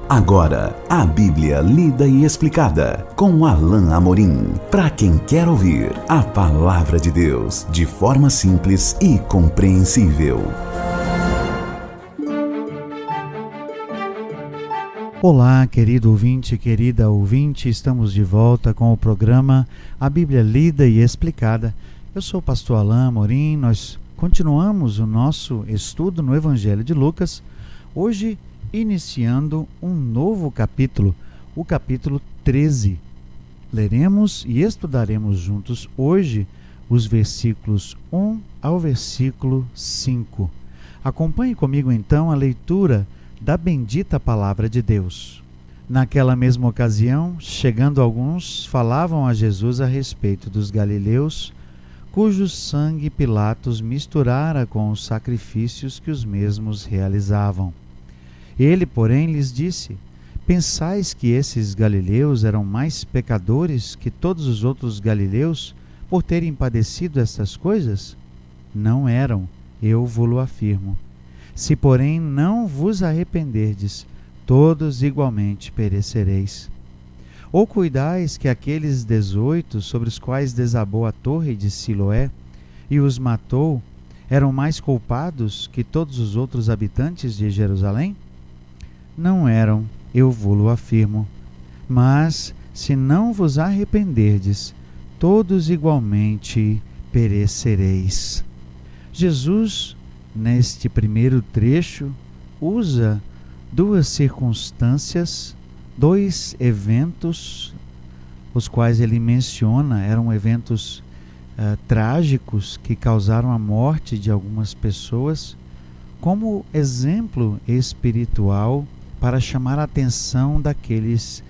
Agora, a Bíblia lida e explicada com Alain Amorim. Para quem quer ouvir a Palavra de Deus de forma simples e compreensível. Olá, querido ouvinte, querida ouvinte, estamos de volta com o programa A Bíblia Lida e Explicada. Eu sou o pastor Alain Amorim, nós continuamos o nosso estudo no Evangelho de Lucas, hoje iniciando um novo capítulo, o capítulo 13. Leremos e estudaremos juntos hoje os versículos 1 ao versículo 5. Acompanhe comigo então a leitura da bendita palavra de Deus. Naquela mesma ocasião, chegando alguns, falavam a Jesus a respeito dos galileus, cujo sangue Pilatos misturara com os sacrifícios que os mesmos realizavam. Ele, porém, lhes disse: Pensais que esses galileus eram mais pecadores que todos os outros galileus por terem padecido estas coisas? Não eram, eu vo-lo afirmo. Se, porém, não vos arrependerdes, todos igualmente perecereis. Ou cuidais que aqueles 18 sobre os quais desabou a torre de Siloé e os matou eram mais culpados que todos os outros habitantes de Jerusalém? Não eram, eu vo-lo afirmo. Mas, se não vos arrependerdes, todos igualmente perecereis. Jesus, neste primeiro trecho, usa duas circunstâncias, dois eventos, os quais ele menciona, eram eventos trágicos que causaram a morte de algumas pessoas, como exemplo espiritual para chamar a atenção daqueles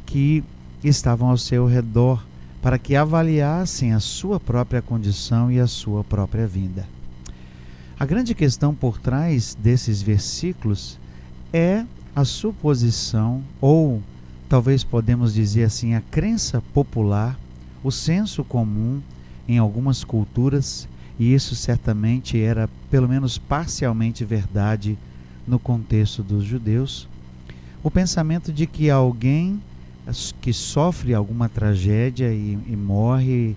que estavam ao seu redor, para que avaliassem a sua própria condição e a sua própria vida. A grande questão por trás desses versículos é a suposição, ou talvez podemos dizer assim, a crença popular, o senso comum em algumas culturas, e isso certamente era pelo menos parcialmente verdade no contexto dos judeus, o pensamento de que alguém que sofre alguma tragédia e morre,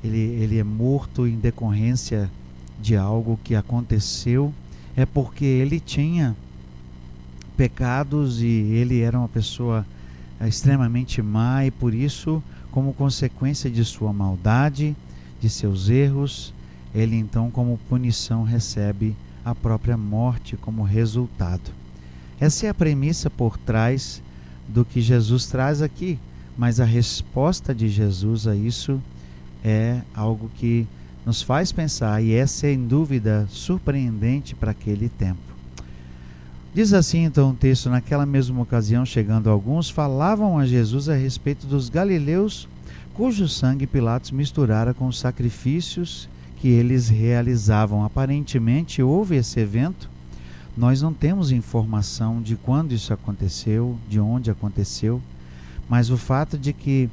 ele é morto em decorrência de algo que aconteceu, é porque ele tinha pecados e ele era uma pessoa extremamente má e por isso, como consequência de sua maldade, de seus erros, ele então como punição recebe a própria morte como resultado. Essa é a premissa por trás do que Jesus traz aqui, mas a resposta de Jesus a isso é algo que nos faz pensar e é sem dúvida surpreendente para aquele tempo. Diz assim então o texto: naquela mesma ocasião, chegando alguns, falavam a Jesus a respeito dos galileus, cujo sangue Pilatos misturara com os sacrifícios que eles realizavam. Aparentemente houve esse evento. Nós não temos informação de quando isso aconteceu, de onde aconteceu, mas o fato de que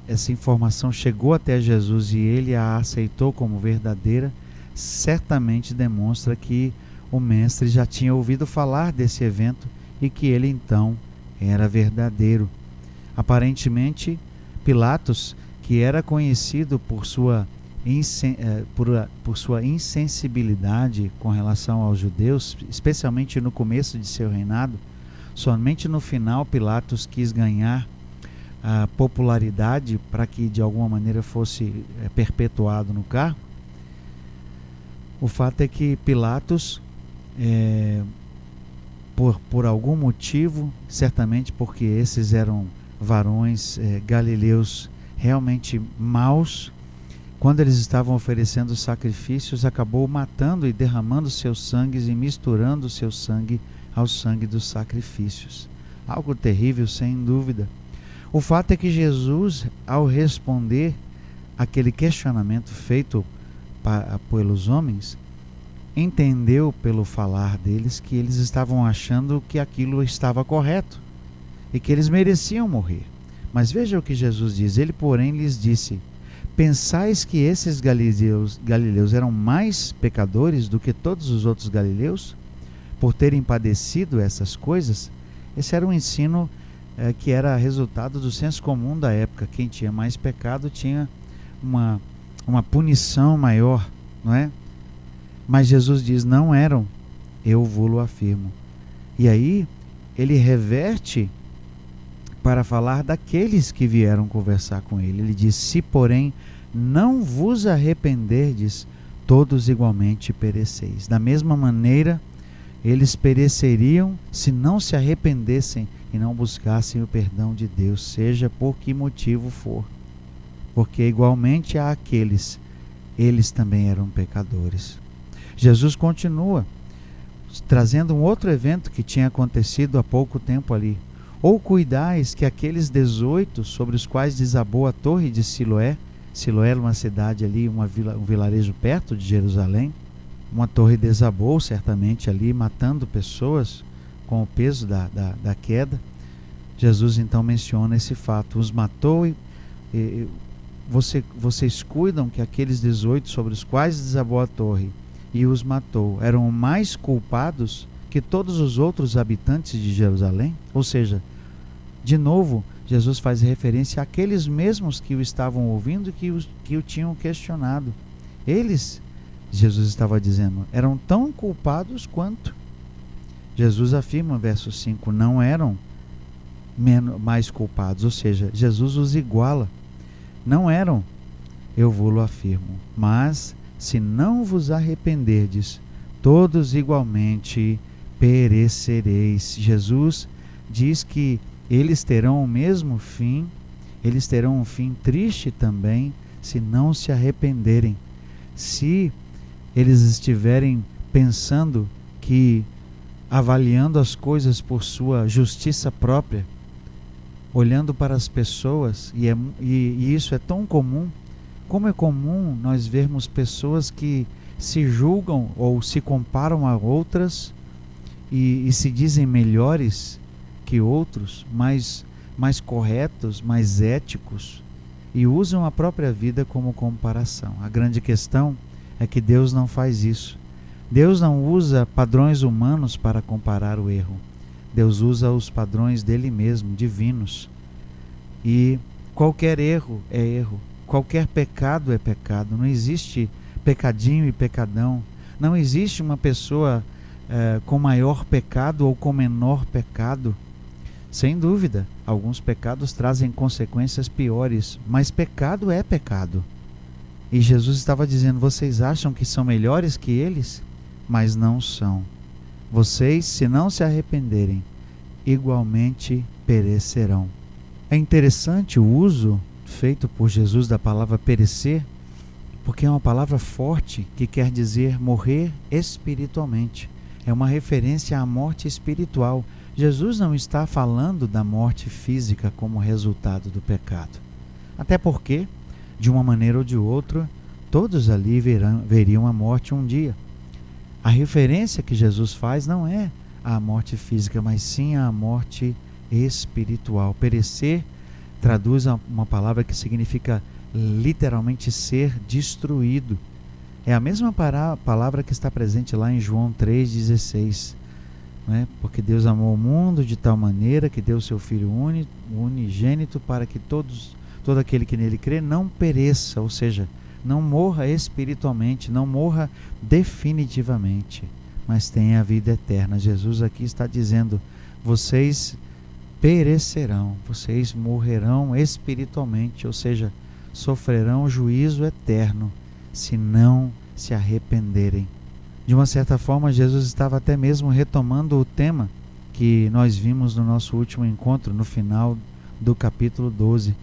essa informação chegou até Jesus e ele a aceitou como verdadeira, certamente demonstra que o mestre já tinha ouvido falar desse evento e que ele então era verdadeiro. Aparentemente, Pilatos, que era conhecido por sua insensibilidade com relação aos judeus, especialmente no começo de seu reinado, somente no final Pilatos quis ganhar a popularidade para que de alguma maneira fosse perpetuado no cargo. O fato é que Pilatos, por algum motivo, certamente porque esses eram varões galileus realmente maus, quando eles estavam oferecendo sacrifícios, acabou matando e derramando seus sangues e misturando seu sangue ao sangue dos sacrifícios. Algo terrível, sem dúvida. O fato é que Jesus, ao responder aquele questionamento feito pelos homens, entendeu pelo falar deles que eles estavam achando que aquilo estava correto e que eles mereciam morrer. Mas veja o que Jesus diz. Ele, porém, lhes disse: Pensais que esses galileus eram mais pecadores do que todos os outros galileus por terem padecido essas coisas, esse era um ensino que era resultado do senso comum da época. Quem tinha mais pecado tinha uma punição maior, não é? Mas Jesus diz, não eram, eu vou-lo afirmo. E aí ele reverte para falar daqueles que vieram conversar com ele. Ele diz, se porém não vos arrependerdes, todos igualmente pereceis. Da mesma maneira, eles pereceriam se não se arrependessem e não buscassem o perdão de Deus, seja por que motivo for. Porque igualmente há aqueles, eles também eram pecadores. Jesus continua trazendo um outro evento que tinha acontecido há pouco tempo ali. Ou cuidais que aqueles 18 sobre os quais desabou a torre de Siloé, Siloé era uma cidade ali, um vilarejo perto de Jerusalém, uma torre desabou certamente ali, matando pessoas com o peso da queda. Jesus então menciona esse fato, os matou e vocês cuidam que aqueles 18 sobre os quais desabou a torre e os matou, eram mais culpados que todos os outros habitantes de Jerusalém? Ou seja, de novo, Jesus faz referência àqueles mesmos que o estavam ouvindo e que o tinham questionado. Eles, Jesus estava dizendo, eram tão culpados quanto. Jesus afirma, verso 5, não eram mais culpados, ou seja, Jesus os iguala. Não eram, eu vou-lo afirmo, mas se não vos arrependerdes, todos igualmente perecereis. Jesus diz que eles terão o mesmo fim, eles terão um fim triste também, se não se arrependerem. Se eles estiverem pensando que, avaliando as coisas por sua justiça própria, olhando para as pessoas, e isso é tão comum, como é comum nós vermos pessoas que se julgam ou se comparam a outras e se dizem melhores que outros, mais corretos, mais éticos, e usam a própria vida como comparação. A grande questão é que Deus não faz isso. Deus não usa padrões humanos para comparar o erro. Deus usa os padrões dele mesmo, divinos. E qualquer erro é erro. Qualquer pecado é pecado. Não existe pecadinho e pecadão. Não existe uma pessoa com maior pecado ou com menor pecado. Sem dúvida, alguns pecados trazem consequências piores, mas pecado é pecado. E Jesus estava dizendo, vocês acham que são melhores que eles? Mas não são. Vocês, se não se arrependerem, igualmente perecerão. É interessante o uso feito por Jesus da palavra perecer, porque é uma palavra forte que quer dizer morrer espiritualmente. É uma referência à morte espiritual. Jesus não está falando da morte física como resultado do pecado. Até porque, de uma maneira ou de outra, todos ali veriam a morte um dia. A referência que Jesus faz não é à morte física, mas sim à morte espiritual. Perecer traduz uma palavra que significa literalmente ser destruído. É a mesma palavra que está presente lá em João 3,16. Né? Porque Deus amou o mundo de tal maneira que deu o seu Filho unigênito para que todo aquele que nele crê não pereça, ou seja, não morra espiritualmente, não morra definitivamente, mas tenha a vida eterna. Jesus aqui está dizendo, vocês perecerão, vocês morrerão espiritualmente, ou seja, sofrerão juízo eterno, se não se arrependerem. De uma certa forma, Jesus estava até mesmo retomando o tema que nós vimos no nosso último encontro, no final do capítulo 12,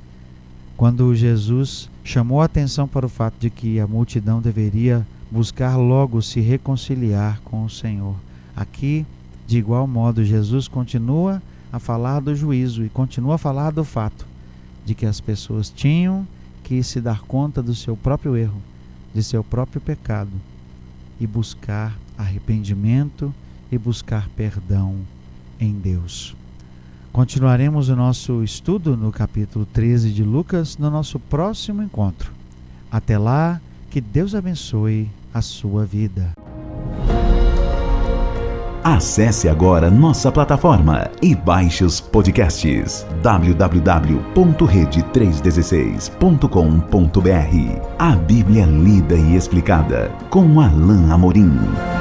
quando Jesus chamou a atenção para o fato de que a multidão deveria buscar logo se reconciliar com o Senhor. Aqui, de igual modo, Jesus continua a falar do juízo e continua a falar do fato de que as pessoas tinham que se dar conta do seu próprio erro, de seu próprio pecado, e buscar arrependimento e buscar perdão em Deus. Continuaremos o nosso estudo no capítulo 13 de Lucas no nosso próximo encontro. Até lá, que Deus abençoe a sua vida. Acesse agora nossa plataforma e baixe os podcasts www.rede316.com.br. A Bíblia lida e explicada com Alain Amorim.